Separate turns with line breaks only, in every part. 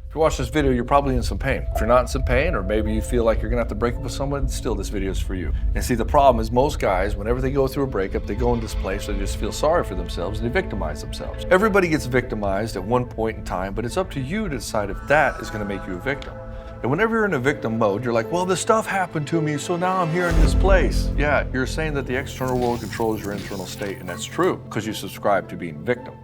If you watch this video, you're probably in some pain. If you're not in some pain, or maybe you feel like you're gonna have to break up with someone, still this video is for you. And see, the problem is most guys, whenever they go through a breakup, they go into this place where they just feel sorry for themselves and they victimize themselves. Everybody gets victimized at one point in time, but it's up to you to decide if that is gonna make you a victim. And whenever you're in a victim mode, you're like, well, this stuff happened to me, so now I'm here in this place. Yeah, you're saying that the external world controls your internal state, and that's true, because you subscribe to being victim.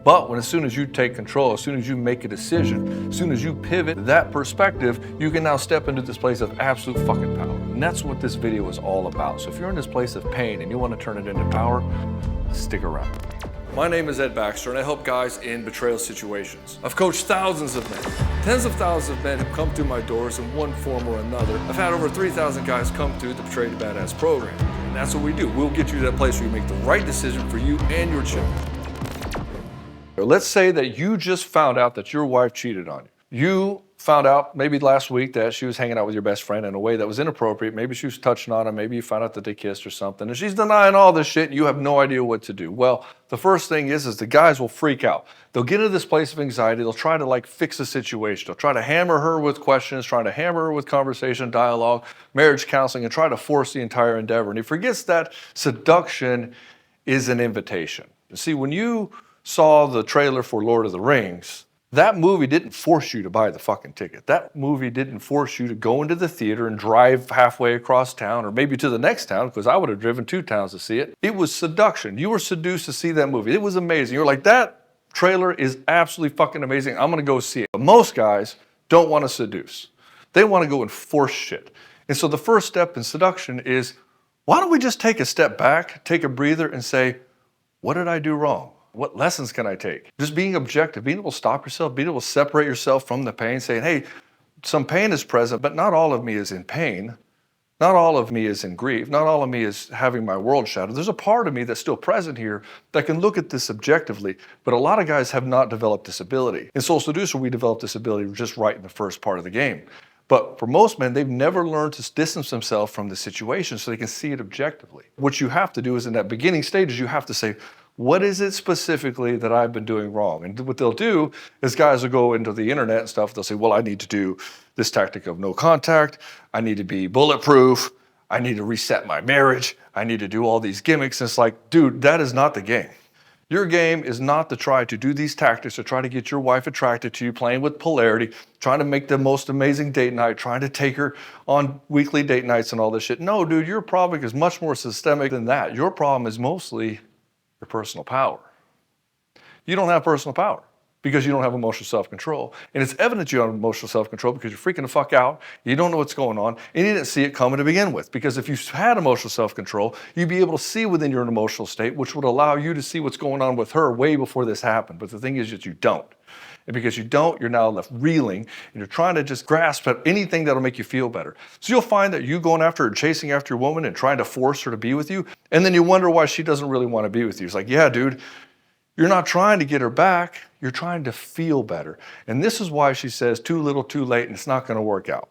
But as soon as you take control, as soon as you make a decision, as soon as you pivot that perspective, you can now step into this place of absolute fucking power. And that's what this video is all about. So if you're in this place of pain and you want to turn it into power, stick around. My name is Baxter, and I help guys in betrayal situations. I've coached thousands of men. Tens of thousands of men have come through my doors in one form or another. I've had over 3,000 guys come through the Betrayed to Badass program. And that's what we do. We'll get you to that place where you make the right decision for you and your children. Let's say that you just found out that your wife cheated on you. You found out maybe last week that she was hanging out with your best friend in a way that was inappropriate. Maybe she was touching on him. Maybe you found out that they kissed or something. And she's denying all this shit and you have no idea what to do. Well, the first thing is the guys will freak out. They'll get into this place of anxiety. They'll try to fix the situation. They'll try to hammer her with questions, trying to hammer her with conversation, dialogue, marriage counseling, and try to force the entire endeavor. And he forgets that seduction is an invitation. You see, when you saw the trailer for Lord of the Rings, that movie didn't force you to buy the fucking ticket. That movie didn't force you to go into the theater and drive halfway across town or maybe to the next town, because I would have driven 2 towns to see it. It was seduction. You were seduced to see that movie. It was amazing. You're like, that trailer is absolutely fucking amazing. I'm gonna go see it. But most guys don't want to seduce. They want to go and force shit. And so the first step in seduction is, why don't we just take a step back, take a breather and say, what did I do wrong? What lessons can I take? Just being objective, being able to stop yourself, being able to separate yourself from the pain, saying, hey, some pain is present, but not all of me is in pain. Not all of me is in grief. Not all of me is having my world shattered. There's a part of me that's still present here that can look at this objectively, but a lot of guys have not developed this ability. In Soul Seducer, we developed this ability just right in the first part of the game. But for most men, they've never learned to distance themselves from the situation so they can see it objectively. What you have to do is in that beginning stages, you have to say, what is it specifically that I've been doing wrong? And what they'll do is guys will go into the internet and stuff. They'll say, well, I need to do this tactic of no contact. I need to be bulletproof. I need to reset my marriage. I need to do all these gimmicks. And it's like, dude, that is not the game. Your game is not to try to do these tactics or try to get your wife attracted to you, playing with polarity, trying to make the most amazing date night, trying to take her on weekly date nights and all this shit. No, dude, your problem is much more systemic than that. Your problem is mostly your personal power. You don't have personal power because you don't have emotional self-control. And it's evident you don't have emotional self-control because you're freaking the fuck out, you don't know what's going on, and you didn't see it coming to begin with. Because if you had emotional self-control, you'd be able to see within your emotional state, which would allow you to see what's going on with her way before this happened. But the thing is that you don't. And because you don't, you're now left reeling, and you're trying to just grasp at anything that'll make you feel better. So you'll find that you going after her, chasing after your woman and trying to force her to be with you, and then you wonder why she doesn't really want to be with you. It's like, yeah, dude, you're not trying to get her back, you're trying to feel better. And this is why she says too little, too late, and it's not going to work out.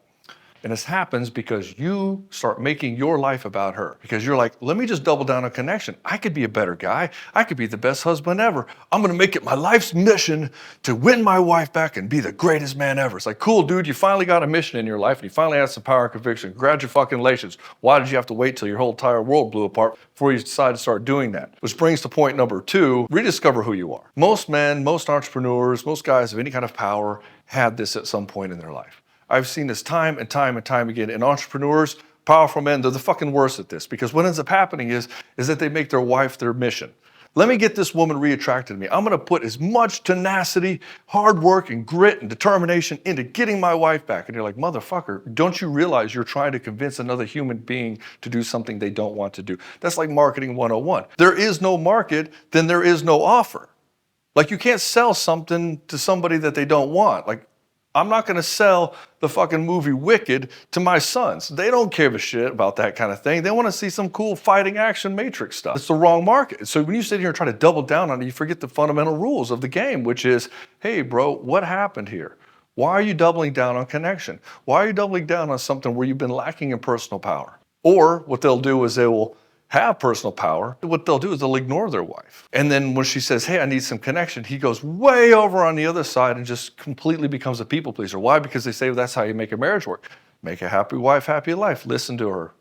And this happens because you start making your life about her. Because you're like, let me just double down on connection. I could be a better guy. I could be the best husband ever. I'm going to make it my life's mission to win my wife back and be the greatest man ever. It's like, cool, dude, you finally got a mission in your life and you finally had some power and conviction. Congratulations. Why did you have to wait till your whole entire world blew apart before you decided to start doing that? Which brings to point number 2, rediscover who you are. Most men, most entrepreneurs, most guys of any kind of power had this at some point in their life. I've seen this time and time and time again. And entrepreneurs, powerful men, they're the fucking worst at this, because what ends up happening is that they make their wife their mission. Let me get this woman reattracted to me. I'm gonna put as much tenacity, hard work, and grit and determination into getting my wife back. And you're like, motherfucker, don't you realize you're trying to convince another human being to do something they don't want to do? That's like marketing 101. There is no market, then there is no offer. Like, you can't sell something to somebody that they don't want. Like, I'm not going to sell the fucking movie Wicked to my sons. They don't give a shit about that kind of thing. They want to see some cool fighting action Matrix stuff. It's the wrong market. So when you sit here and try to double down on it, you forget the fundamental rules of the game, which is, hey, bro, what happened here? Why are you doubling down on connection? Why are you doubling down on something where you've been lacking in personal power? Or what they'll do is they will have personal power, what they'll do is they'll ignore their wife. And then when she says, hey, I need some connection, he goes way over on the other side and just completely becomes a people pleaser. Why? Because they say, well, that's how you make a marriage work. Make a happy wife, happy life. Listen to her.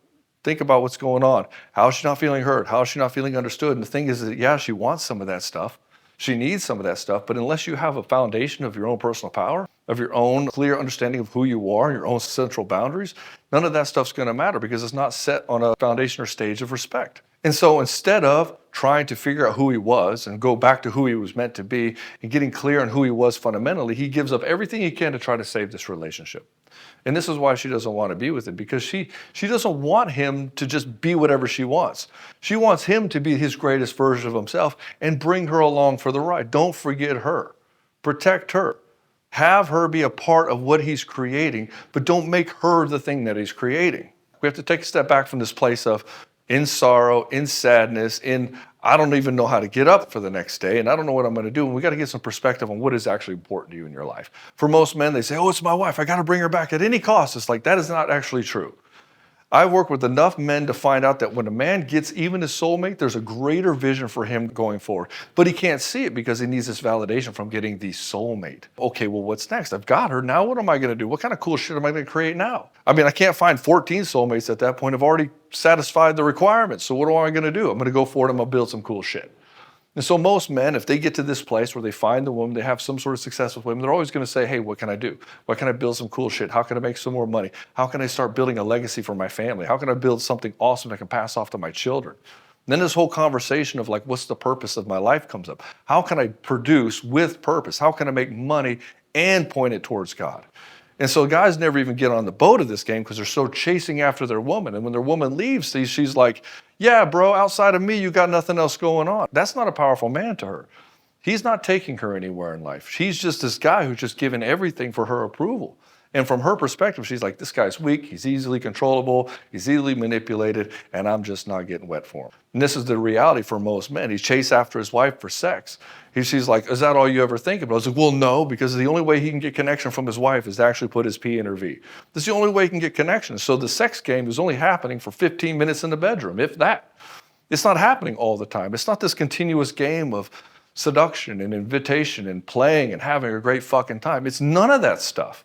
Think about what's going on. How is she not feeling heard? How is she not feeling understood? And the thing is that, yeah, she wants some of that stuff. She needs some of that stuff, but unless you have a foundation of your own personal power, of your own clear understanding of who you are, your own central boundaries, none of that stuff's gonna matter because it's not set on a foundation or stage of respect. And so instead of trying to figure out who he was and go back to who he was meant to be and getting clear on who he was fundamentally, he gives up everything he can to try to save this relationship. And this is why she doesn't want to be with him, because she doesn't want him to just be whatever she wants. She wants him to be his greatest version of himself and bring her along for the ride. Don't forget her. Protect her. Have her be a part of what he's creating, but don't make her the thing that he's creating. We have to take a step back from this place of in sorrow, in sadness, in I don't even know how to get up for the next day, and I don't know what I'm going to do. And we got to get some perspective on what is actually important to you in your life. For most men, they say, oh, it's my wife. I got to bring her back at any cost. It's like, that is not actually true. I've worked with enough men to find out that when a man gets even his soulmate, there's a greater vision for him going forward. But he can't see it because he needs this validation from getting the soulmate. Okay, well, what's next? I've got her. Now what am I going to do? What kind of cool shit am I going to create now? I mean, I can't find 14 soulmates at that point. I've already satisfied the requirements. So what am I going to do? I'm going to go forward. I'm going to build some cool shit. And so most men, if they get to this place where they find the woman, they have some sort of success with women, they're always going to say, hey, what can I do? What can I build some cool shit? How can I make some more money? How can I start building a legacy for my family? How can I build something awesome I can pass off to my children? And then this whole conversation of like, what's the purpose of my life comes up. How can I produce with purpose? How can I make money and point it towards God? And so guys never even get on the boat of this game because they're so chasing after their woman. And when their woman leaves, she's like, yeah, bro, outside of me, you got nothing else going on. That's not a powerful man to her. He's not taking her anywhere in life. She's just this guy who's just given everything for her approval. And from her perspective, she's like, this guy's weak, he's easily controllable, he's easily manipulated, and I'm just not getting wet for him. And this is the reality for most men. He's chased after his wife for sex. She's like, is that all you ever think about? I was like, well, no, because the only way he can get connection from his wife is to actually put his P in her V. That's the only way he can get connection. So the sex game is only happening for 15 minutes in the bedroom, if that. It's not happening all the time. It's not this continuous game of seduction and invitation and playing and having a great fucking time. It's none of that stuff.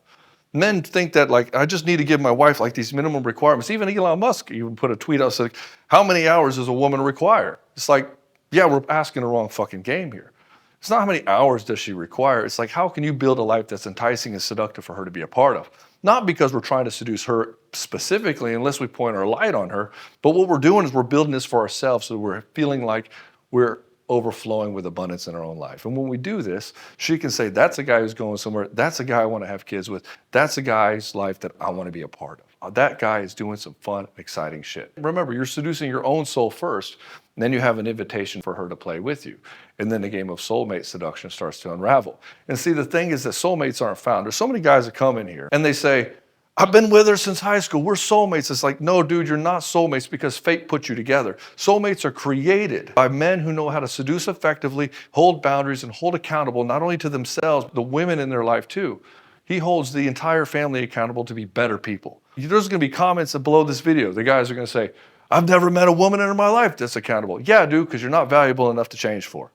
Men think that, like, I just need to give my wife, like, these minimum requirements. Even Elon Musk even put a tweet out saying, how many hours does a woman require? It's like, yeah, we're asking the wrong fucking game here. It's not how many hours does she require. It's like, how can you build a life that's enticing and seductive for her to be a part of? Not because we're trying to seduce her specifically, unless we point our light on her, but what we're doing is we're building this for ourselves so we're feeling like we're overflowing with abundance in our own life. And when we do this, she can say, that's a guy who's going somewhere. That's a guy I want to have kids with. That's a guy's life that I want to be a part of. That guy is doing some fun, exciting shit. Remember, you're seducing your own soul first, and then you have an invitation for her to play with you. And then the game of soulmate seduction starts to unravel. And see, the thing is that soulmates aren't found. There's so many guys that come in here and they say, I've been with her since high school. We're soulmates. It's like, no, dude, you're not soulmates because fate put you together. Soulmates are created by men who know how to seduce effectively, hold boundaries, and hold accountable not only to themselves, but the women in their life too. He holds the entire family accountable to be better people. There's going to be comments below this video. The guys are going to say, I've never met a woman in my life that's accountable. Yeah, dude, because you're not valuable enough to change for.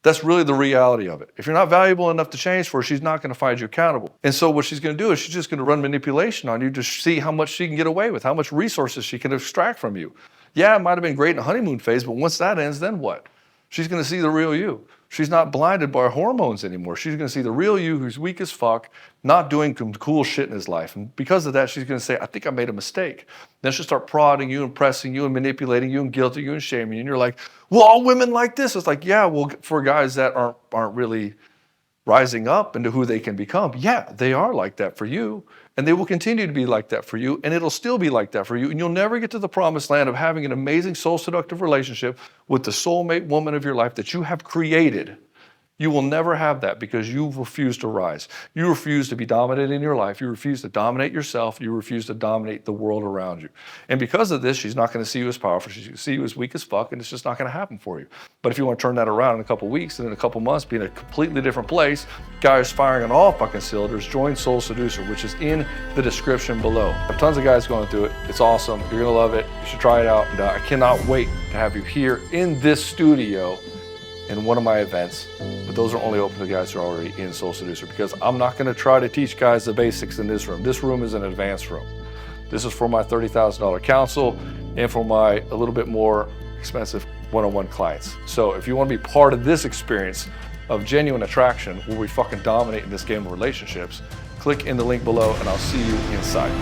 That's really the reality of it. If you're not valuable enough to change for her, she's not going to find you accountable. And so what she's going to do is she's just going to run manipulation on you to see how much she can get away with, how much resources she can extract from you. Yeah, it might have been great in the honeymoon phase, but once that ends, then what? She's going to see the real you. She's not blinded by hormones anymore. She's going to see the real you who's weak as fuck, not doing some cool shit in his life. And because of that, she's going to say, I think I made a mistake. Then she'll start prodding you and pressing you and manipulating you and guilting you and shaming you. And you're like, well, all women like this. It's like, yeah, well, for guys that aren't really rising up into who they can become, yeah, they are like that for you. And they will continue to be like that for you. And it'll still be like that for you. And you'll never get to the promised land of having an amazing soul seductive relationship with the soulmate woman of your life that you have created. You will never have that because you refuse to rise. You refuse to be dominated in your life. You refuse to dominate yourself. You refuse to dominate the world around you. And because of this, she's not going to see you as powerful. She's going to see you as weak as fuck, and it's just not going to happen for you. But if you want to turn that around in a couple weeks and in a couple months, be in a completely different place, guys firing on all fucking cylinders, join Soul Seducer, which is in the description below. I have tons of guys going through it. It's awesome. You're going to love it. You should try it out. And I cannot wait to have you here in this studio in one of my events, but those are only open to guys who are already in Soul Seducer, because I'm not going to try to teach guys the basics in this room. This room is an advanced room. This is for my $30,000 counsel and for my a little bit more expensive one-on-one clients. So if you want to be part of this experience of genuine attraction where we fucking dominate in this game of relationships, click in the link below and I'll see you inside.